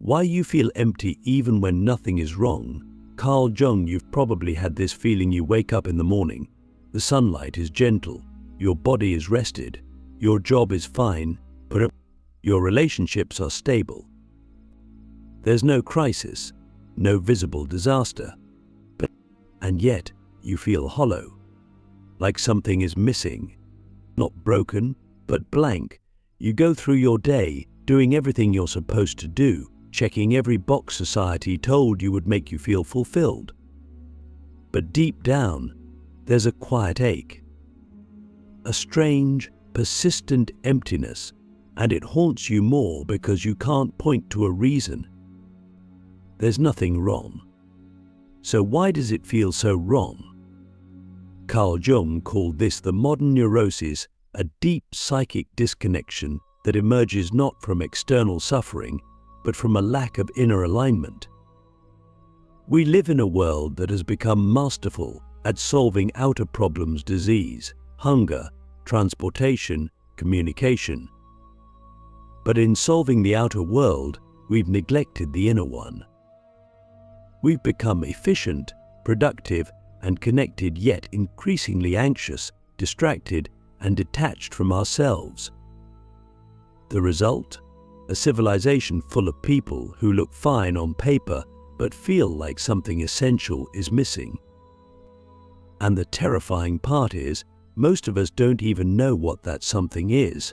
Why you feel empty even when nothing is wrong. Carl Jung, you've probably had this feeling. You wake up in the morning, the sunlight is gentle, your body is rested, your job is fine, but your relationships are stable. There's no crisis, no visible disaster, and yet you feel hollow, like something is missing. Not broken, but blank. You go through your day, doing everything you're supposed to do, checking every box society told you would make you feel fulfilled. But deep down, there's a quiet ache, a strange, persistent emptiness, and it haunts you more because you can't point to a reason. There's nothing wrong. So why does it feel so wrong? Carl Jung called this the modern neurosis, a deep psychic disconnection that emerges not from external suffering, but from a lack of inner alignment. We live in a world that has become masterful at solving outer problems: disease, hunger, transportation, communication. But in solving the outer world, we've neglected the inner one. We've become efficient, productive, and connected, yet increasingly anxious, distracted, and detached from ourselves. The result? A civilization full of people who look fine on paper but feel like something essential is missing. And the terrifying part is, most of us don't even know what that something is.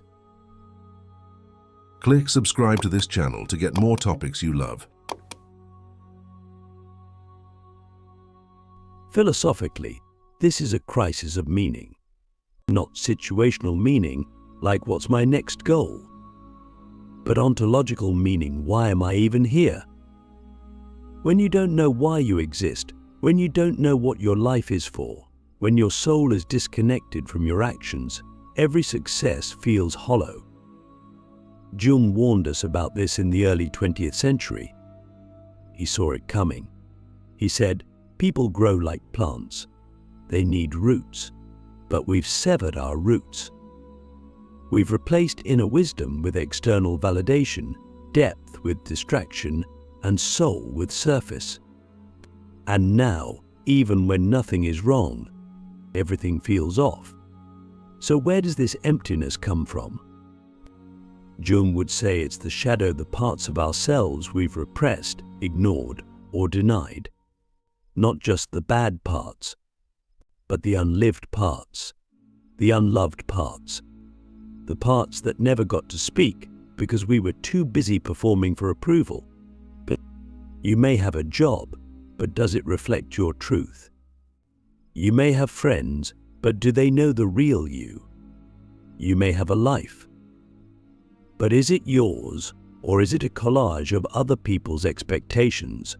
Click subscribe to this channel to get more topics you love. Philosophically, this is a crisis of meaning. Not situational meaning, like what's my next goal? But ontological meaning, why am I even here? When you don't know why you exist, when you don't know what your life is for, when your soul is disconnected from your actions, every success feels hollow. Jung warned us about this in the early 20th century. He saw it coming. He said, people grow like plants. They need roots, but we've severed our roots. We've replaced inner wisdom with external validation, depth with distraction, and soul with surface. And now, even when nothing is wrong, everything feels off. So where does this emptiness come from? Jung would say it's the shadow, the parts of ourselves we've repressed, ignored, or denied. Not just the bad parts, but the unlived parts, the unloved parts, the parts that never got to speak because we were too busy performing for approval. But you may have a job, but does it reflect your truth? You may have friends, but do they know the real you? You may have a life, but is it yours, or is it a collage of other people's expectations?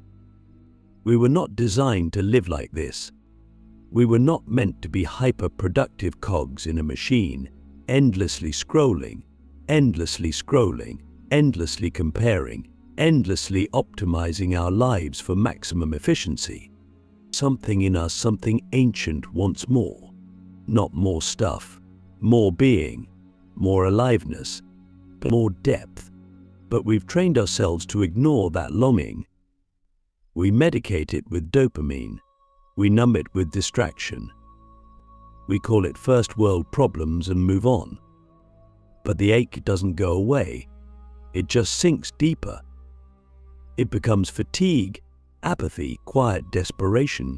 We were not designed to live like this. We were not meant to be hyper-productive cogs in a machine, endlessly scrolling, endlessly comparing, endlessly optimizing our lives for maximum efficiency. Something in us, something ancient, wants more. Not more stuff, more being, more aliveness, more depth. But we've trained ourselves to ignore that longing. We medicate it with dopamine. We numb it with distraction. We call it first world problems and move on. But the ache doesn't go away. It just sinks deeper. It becomes fatigue, apathy, quiet desperation.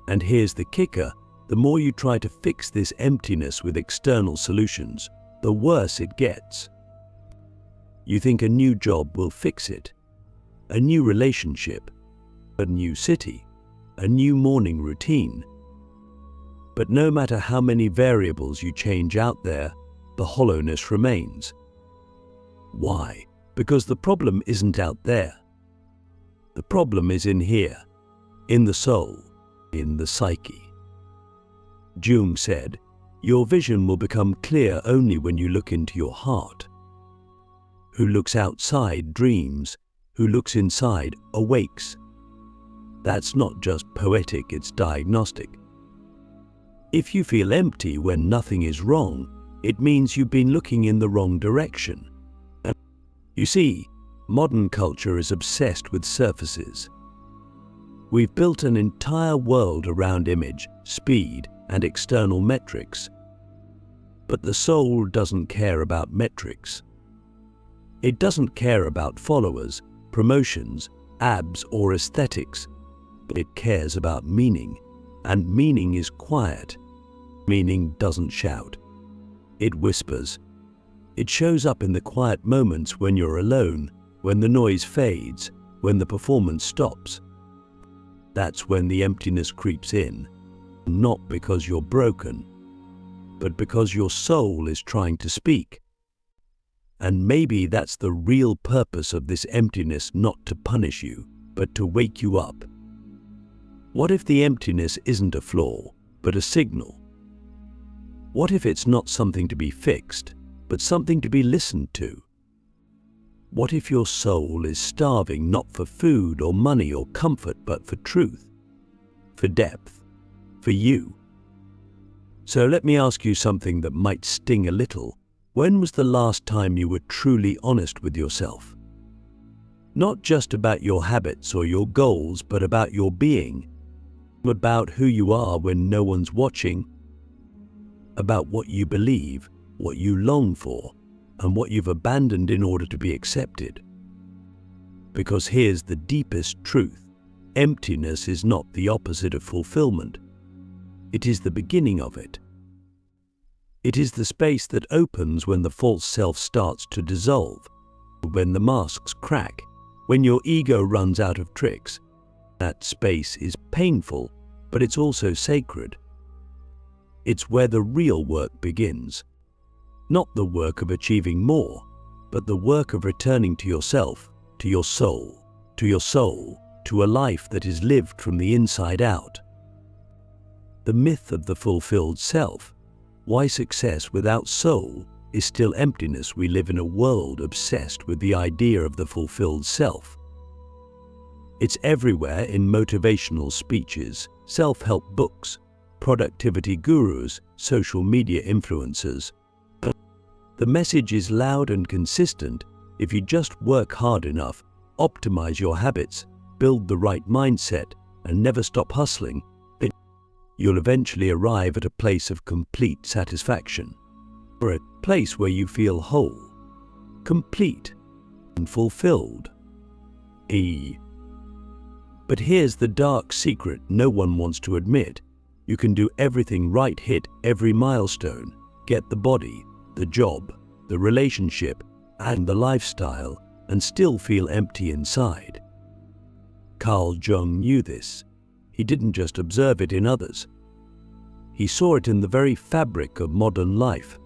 And here's the kicker: the more you try to fix this emptiness with external solutions, the worse it gets. You think a new job will fix it, a new relationship, a new city, a new morning routine. But no matter how many variables you change out there, the hollowness remains. Why? Because the problem isn't out there. The problem is in here, in the soul, in the psyche. Jung said, your vision will become clear only when you look into your heart. Who looks outside dreams, who looks inside awakes. That's not just poetic, it's diagnostic. If you feel empty when nothing is wrong, it means you've been looking in the wrong direction. You see, Modern culture is obsessed with surfaces. We've built an entire world around image, speed, and external metrics. But the soul doesn't care about metrics. It doesn't care about followers, promotions, abs, or aesthetics. It cares about meaning, and meaning is quiet. Meaning doesn't shout. It whispers. It shows up in the quiet moments when you're alone, when the noise fades, when the performance stops. That's when the emptiness creeps in, not because you're broken, but because your soul is trying to speak. And maybe that's the real purpose of this emptiness, not to punish you, but to wake you up. What if the emptiness isn't a flaw, but a signal? What if it's not something to be fixed, but something to be listened to? What if your soul is starving not for food or money or comfort, but for truth, for depth, for you? So let me ask you something that might sting a little. When was the last time you were truly honest with yourself? Not just about your habits or your goals, but about your being, about who you are when no one's watching, about what you believe, what you long for, and what you've abandoned in order to be accepted. Because here's the deepest truth: emptiness is not the opposite of fulfillment. It is the beginning of it. It is the space that opens when the false self starts to dissolve, when the masks crack, when your ego runs out of tricks. That space is painful, but it's also sacred. It's where the real work begins. Not the work of achieving more, but the work of returning to yourself, to your soul, to a life that is lived from the inside out. The myth of the fulfilled self. Why success without soul is still emptiness. We live in a world obsessed with the idea of the fulfilled self. It's everywhere in motivational speeches, self-help books, productivity gurus, social media influencers. The message is loud and consistent. If you just work hard enough, optimize your habits, build the right mindset, and never stop hustling, you'll eventually arrive at a place of complete satisfaction, or a place where you feel whole, complete, and fulfilled. But here's the dark secret no one wants to admit. You can do everything right, hit every milestone, get the body, the job, the relationship, and the lifestyle, and still feel empty inside. Carl Jung knew this. He didn't just observe it in others. He saw it in the very fabric of modern life.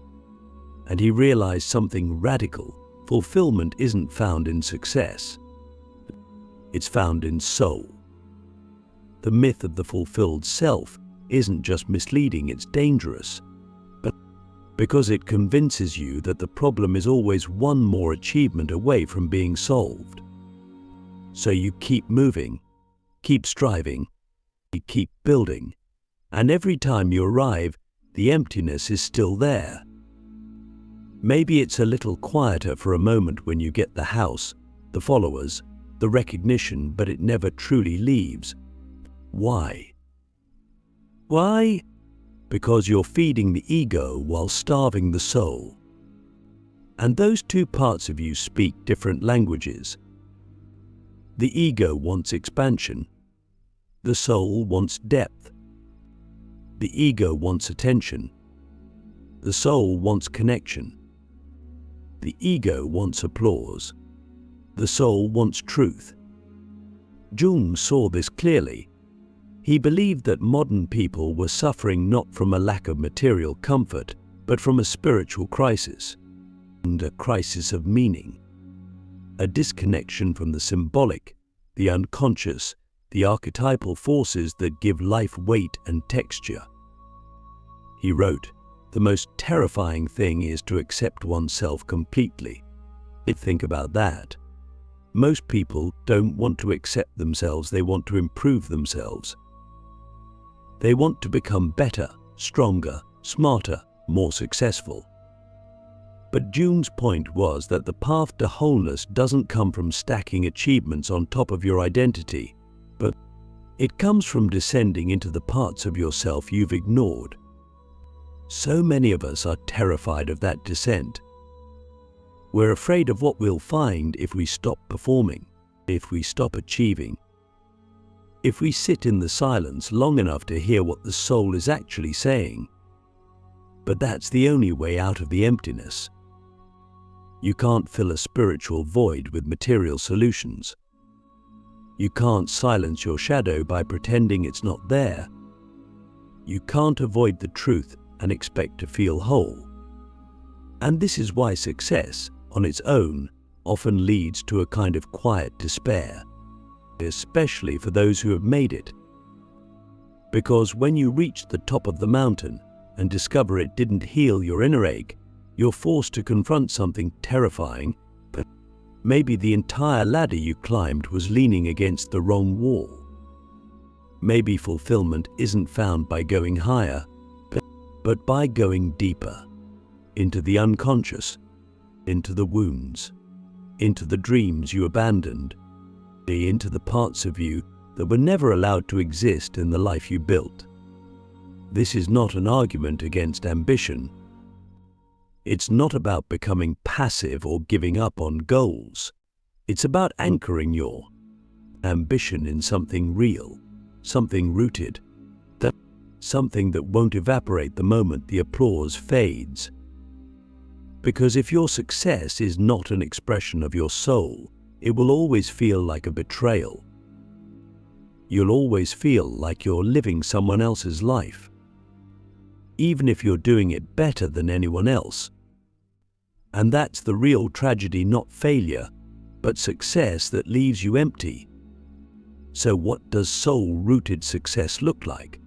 And he realized something radical. Fulfillment isn't found in success. It's found in soul. The myth of the fulfilled self isn't just misleading, it's dangerous. But because it convinces you that the problem is always one more achievement away from being solved. So you keep moving, keep striving, you keep building, and every time you arrive, the emptiness is still there. Maybe it's a little quieter for a moment when you get the house, the followers, the recognition, but it never truly leaves. Why? Why? Because you're feeding the ego while starving the soul. And those two parts of you speak different languages. The ego wants expansion. The soul wants depth. The ego wants attention. The soul wants connection. The ego wants applause. The soul wants truth. Jung saw this clearly. He believed that modern people were suffering not from a lack of material comfort, but from a spiritual crisis, and a crisis of meaning. A disconnection from the symbolic, the unconscious, the archetypal forces that give life weight and texture. He wrote, "The most terrifying thing is to accept oneself completely." Think about that. Most people don't want to accept themselves, they want to improve themselves. They want to become better, stronger, smarter, more successful. But Jung's point was that the path to wholeness doesn't come from stacking achievements on top of your identity, but it comes from descending into the parts of yourself you've ignored. So many of us are terrified of that descent. We're afraid of what we'll find if we stop performing, if we stop achieving, if we sit in the silence long enough to hear what the soul is actually saying. But that's the only way out of the emptiness. You can't fill a spiritual void with material solutions. You can't silence your shadow by pretending it's not there. You can't avoid the truth and expect to feel whole. And this is why success, on its own, often leads to a kind of quiet despair, especially for those who have made it. Because when you reach the top of the mountain and discover it didn't heal your inner ache, you're forced to confront something terrifying, but maybe the entire ladder you climbed was leaning against the wrong wall. Maybe fulfillment isn't found by going higher, but by going deeper, into the unconscious, into the wounds, into the dreams you abandoned, into the parts of you that were never allowed to exist in the life you built. This is not an argument against ambition. It's not about becoming passive or giving up on goals. It's about anchoring your ambition in something real, something rooted, something that won't evaporate the moment the applause fades. Because if your success is not an expression of your soul, it will always feel like a betrayal. You'll always feel like you're living someone else's life, even if you're doing it better than anyone else. And that's the real tragedy, not failure, but success that leaves you empty. So what does soul-rooted success look like?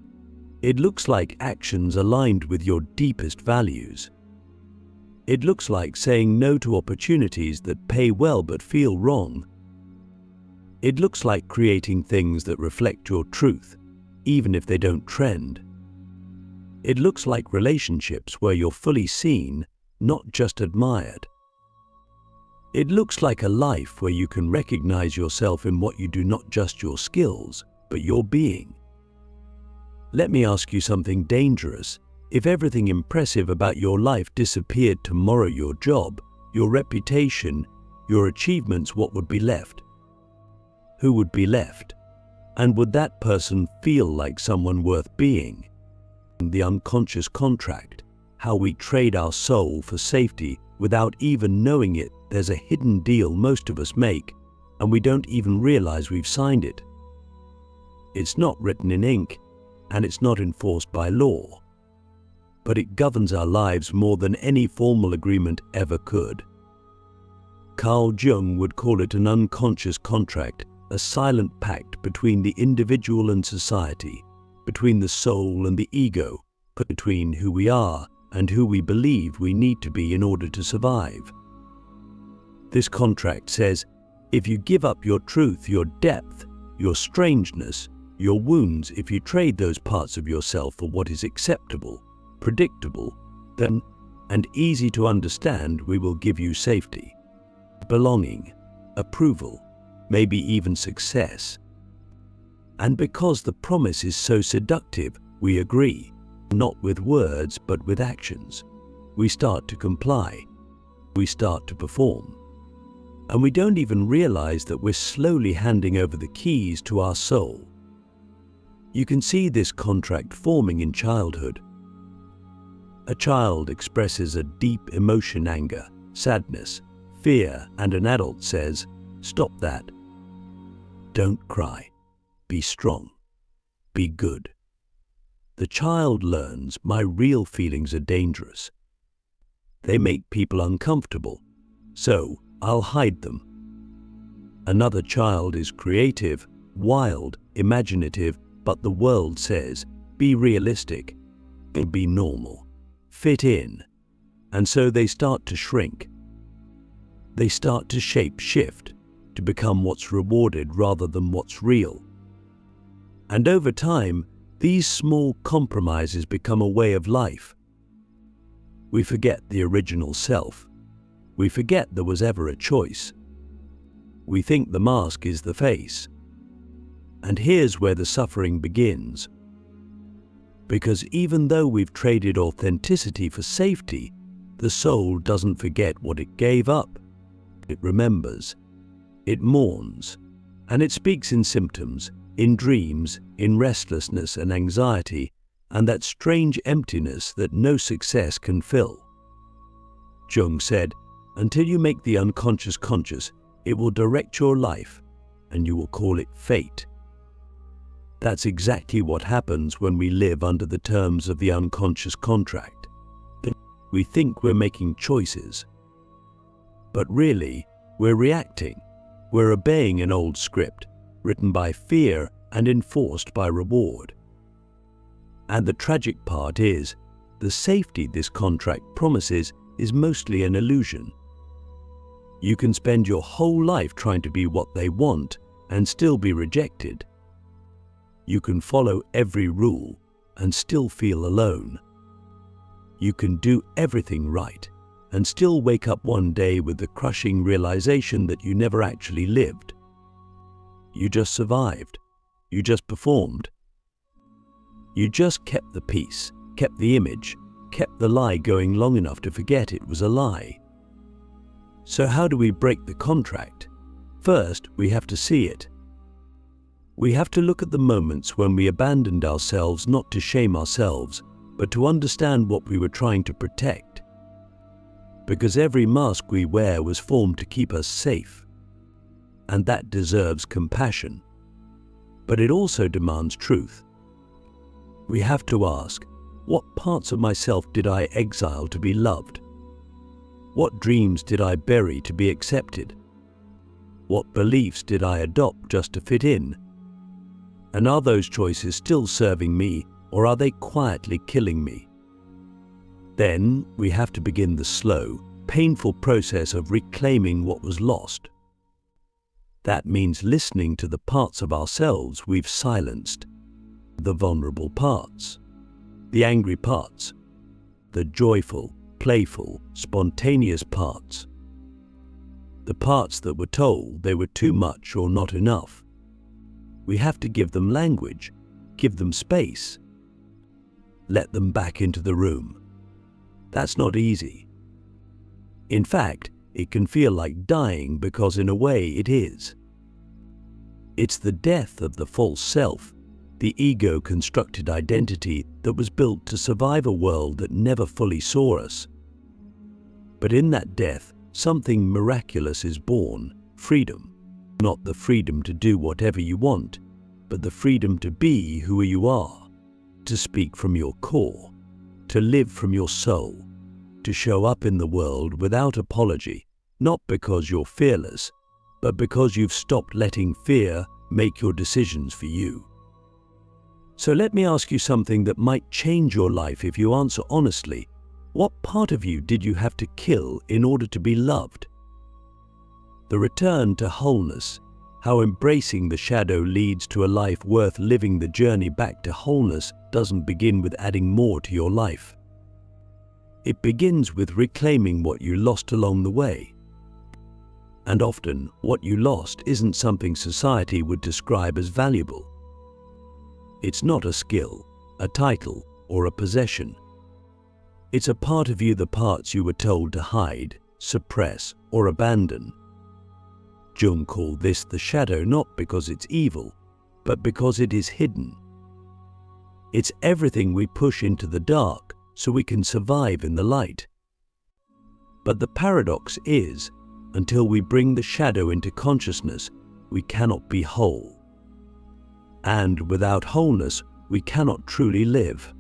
It looks like actions aligned with your deepest values. It looks like saying no to opportunities that pay well but feel wrong. It looks like creating things that reflect your truth, even if they don't trend. It looks like relationships where you're fully seen, not just admired. It looks like a life where you can recognize yourself in what you do, not just your skills, but your being. Let me ask you something dangerous. If everything impressive about your life disappeared tomorrow, your job, your reputation, your achievements, what would be left? Who would be left? And would that person feel like someone worth being? The unconscious contract, how we trade our soul for safety without even knowing it. There's a hidden deal most of us make, and we don't even realize we've signed it. It's not written in ink, and it's not enforced by law, but it governs our lives more than any formal agreement ever could. Carl Jung would call it an unconscious contract, a silent pact between the individual and society, between the soul and the ego, between who we are and who we believe we need to be in order to survive. This contract says, if you give up your truth, your depth, your strangeness, your wounds, if you trade those parts of yourself for what is acceptable, predictable, then, and easy to understand, we will give you safety, belonging, approval, maybe even success. And because the promise is so seductive, we agree, not with words but with actions. We start to comply. We start to perform. And we don't even realize that we're slowly handing over the keys to our soul. You can see this contract forming in childhood. A child expresses a deep emotion, anger, sadness, fear, and an adult says, "Stop that. Don't cry. Be strong. Be good." The child learns my real feelings are dangerous. They make people uncomfortable, so I'll hide them. Another child is creative, wild, imaginative, but the world says, be realistic, be normal, fit in. And so they start to shrink. They start to shape-shift, to become what's rewarded rather than what's real. And over time, these small compromises become a way of life. We forget the original self, We forget there was ever a choice. We think the mask is the face. And here's where the suffering begins. Because even though we've traded authenticity for safety, the soul doesn't forget what it gave up. It remembers, it mourns, and it speaks in symptoms, in dreams, in restlessness and anxiety, and that strange emptiness that no success can fill. Jung said, until you make the unconscious conscious, it will direct your life, and you will call it fate. That's exactly what happens when we live under the terms of the unconscious contract. We think we're making choices, but really, we're reacting. We're obeying an old script, written by fear and enforced by reward. And the tragic part is, the safety this contract promises is mostly an illusion. You can spend your whole life trying to be what they want and still be rejected. You can follow every rule and still feel alone. You can do everything right and still wake up one day with the crushing realization that you never actually lived. You just survived. You just performed. You just kept the peace, kept the image, kept the lie going long enough to forget it was a lie. So how do we break the contract? First, we have to see it. We have to look at the moments when we abandoned ourselves, not to shame ourselves, but to understand what we were trying to protect. Because every mask we wear was formed to keep us safe. And that deserves compassion. But it also demands truth. We have to ask, what parts of myself did I exile to be loved? What dreams did I bury to be accepted? What beliefs did I adopt just to fit in? And are those choices still serving me, or are they quietly killing me? Then we have to begin the slow, painful process of reclaiming what was lost. That means listening to the parts of ourselves we've silenced, the vulnerable parts, the angry parts, the joyful, playful, spontaneous parts, the parts that were told they were too much or not enough. We have to give them language, give them space, let them back into the room. That's not easy. In fact, it can feel like dying because in a way it is. It's the death of the false self, the ego-constructed identity that was built to survive a world that never fully saw us. But in that death, something miraculous is born, freedom. Not the freedom to do whatever you want, but the freedom to be who you are, to speak from your core, to live from your soul, to show up in the world without apology, not because you're fearless, but because you've stopped letting fear make your decisions for you. So let me ask you something that might change your life if you answer honestly. What part of you did you have to kill in order to be loved? The return to wholeness, how embracing the shadow leads to a life worth living. The journey back to wholeness doesn't begin with adding more to your life. It begins with reclaiming what you lost along the way. And often, what you lost isn't something society would describe as valuable. It's not a skill, a title, or a possession. It's a part of you, the parts you were told to hide, suppress, or abandon. Jung called this the shadow not because it's evil, but because it is hidden. It's everything we push into the dark so we can survive in the light. But the paradox is, until we bring the shadow into consciousness, we cannot be whole. And without wholeness, we cannot truly live.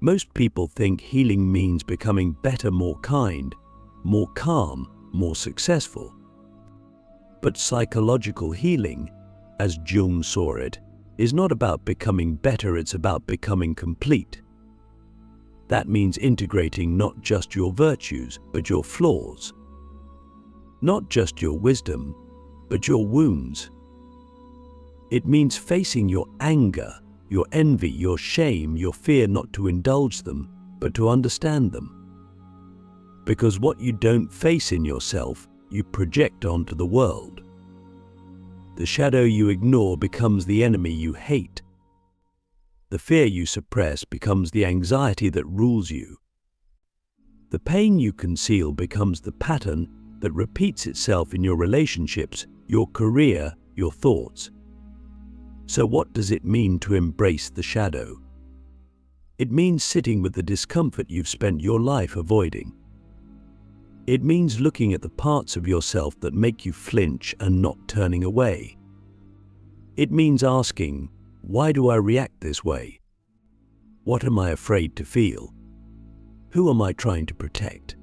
Most people think healing means becoming better, more kind, more calm, more successful. But psychological healing, as Jung saw it, is not about becoming better, it's about becoming complete. That means integrating not just your virtues, but your flaws. Not just your wisdom, but your wounds. It means facing your anger, your envy, your shame, your fear, not to indulge them, but to understand them. Because what you don't face in yourself, you project onto the world. The shadow you ignore becomes the enemy you hate. The fear you suppress becomes the anxiety that rules you. The pain you conceal becomes the pattern that repeats itself in your relationships, your career, your thoughts. So what does it mean to embrace the shadow? It means sitting with the discomfort you've spent your life avoiding. It means looking at the parts of yourself that make you flinch and not turning away. It means asking, why do I react this way? What am I afraid to feel? Who am I trying to protect?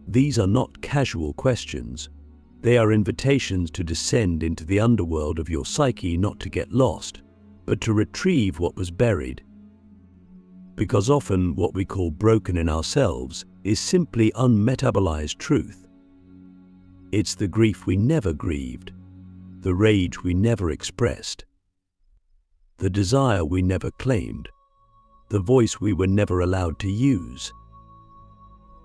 These are not casual questions. They are invitations to descend into the underworld of your psyche, not to get lost, but to retrieve what was buried. Because often what we call broken in ourselves is simply unmetabolized truth. It's the grief we never grieved, the rage we never expressed, the desire we never claimed, the voice we were never allowed to use.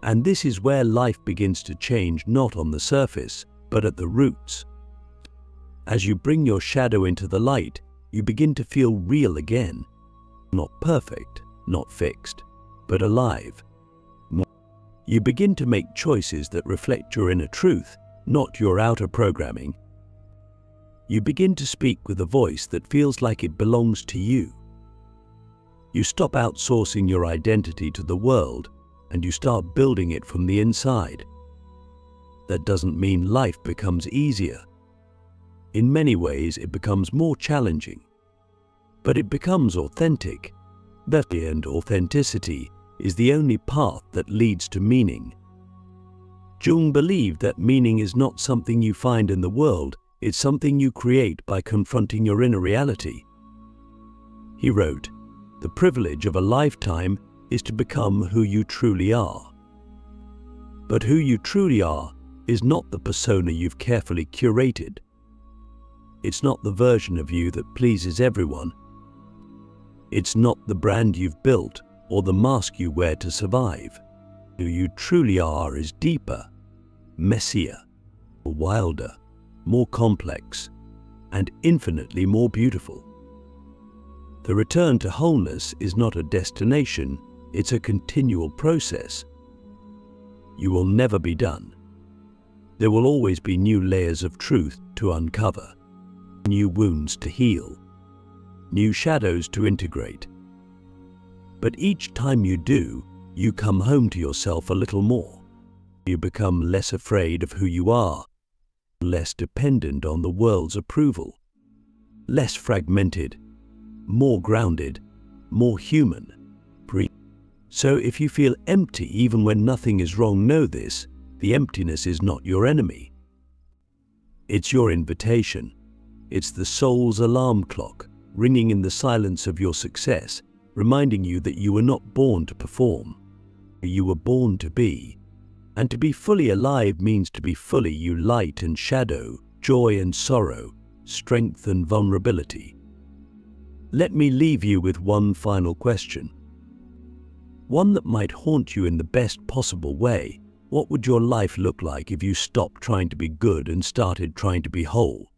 And this is where life begins to change, not on the surface, but at the roots. As you bring your shadow into the light, you begin to feel real again. Not perfect, not fixed, but alive. You begin to make choices that reflect your inner truth, not your outer programming. You begin to speak with a voice that feels like it belongs to you. You stop outsourcing your identity to the world, and you start building it from the inside. That doesn't mean life becomes easier. In many ways, it becomes more challenging. But it becomes authentic. And authenticity is the only path that leads to meaning. Jung believed that meaning is not something you find in the world, it's something you create by confronting your inner reality. He wrote, "The privilege of a lifetime is to become who you truly are." But who you truly are is not the persona you've carefully curated. It's not the version of you that pleases everyone. It's not the brand you've built or the mask you wear to survive. Who you truly are is deeper, messier, wilder, more complex, and infinitely more beautiful. The return to wholeness is not a destination, it's a continual process. You will never be done. There will always be new layers of truth to uncover, new wounds to heal, new shadows to integrate. But each time you do, you come home to yourself a little more. You become less afraid of who you are, less dependent on the world's approval, less fragmented, more grounded, more human. So if you feel empty even when nothing is wrong, know this: the emptiness is not your enemy. It's your invitation. It's the soul's alarm clock, ringing in the silence of your success, reminding you that you were not born to perform. You were born to be. And to be fully alive means to be fully you, light and shadow, joy and sorrow, strength and vulnerability. Let me leave you with one final question. One that might haunt you in the best possible way. What would your life look like if you stopped trying to be good and started trying to be whole?